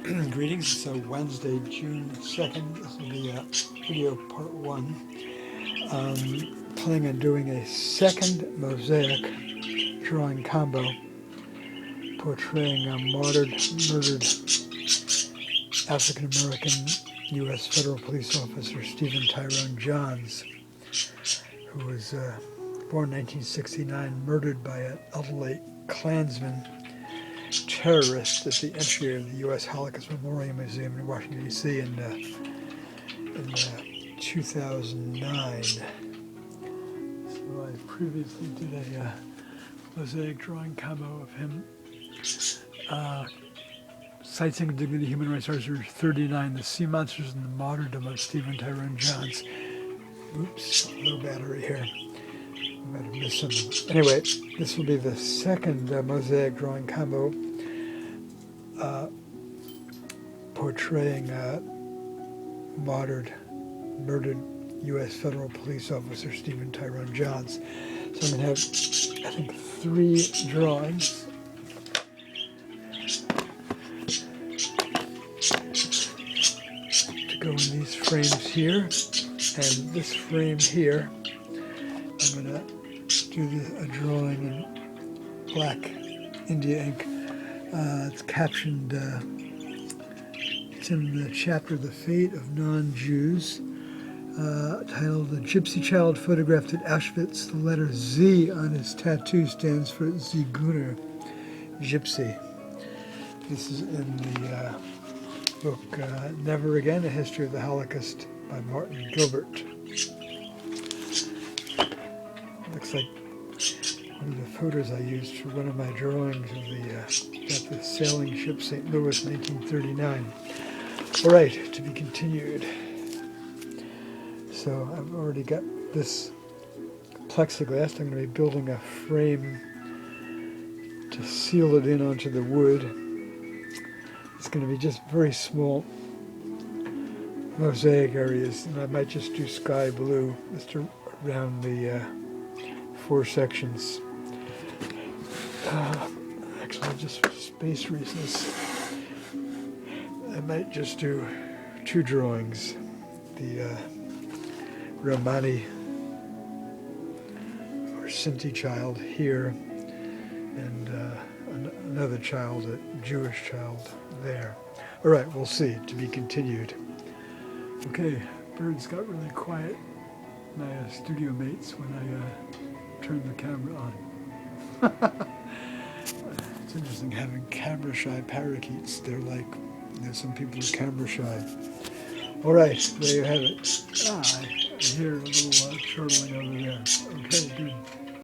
Greetings. It's Wednesday, June 2nd. This will be video part 1. Planning on doing a second mosaic drawing combo portraying a murdered African-American U.S. federal police officer Stephen T.Johns, who was born in 1969, murdered by an elderly Klansman terrorist at the entry of the U.S. Holocaust Memorial Museum in Washington, D.C. in 2009. So I previously did a mosaic drawing combo of him. Citing Dignity Human Rights Article 39, The Sea Monsters and the Martyrdom of Stephen T.Johns. Oops, low battery here. I might have missed something. Anyway, this will be the second mosaic drawing combo portraying murdered U.S. federal police officer Stephen T.Johns. So I'm going to have, I think, 3 drawings. To go in these frames here, and this frame here, I'm going to do a drawing in black India ink. It's captioned, it's in the chapter The Fate of Non-Jews, titled The Gypsy Child Photographed at Auschwitz. The letter Z on his tattoo stands for Ziguner, Gypsy. This is in the book Never Again, A History of the Holocaust by Martin Gilbert. Looks like one of the photos I used for one of my drawings of the sailing ship St. Louis, 1939. All right, to be continued. So I've already got this plexiglass. I'm going to be building a frame to seal it in onto the wood. It's going to be just very small mosaic areas, and I might just do sky blue just around the 4 sections. Actually, just for space reasons, I might just do 2 drawings. The Romani or Sinti child here, and another child, a Jewish child, there. All right, we'll see. To be continued. Okay, birds got really quiet, my studio mates, when I turned the camera on. It's interesting having camera-shy parakeets. They're like, some people are camera-shy. All right, there you have it. I hear a little chortling over there. Okay, good.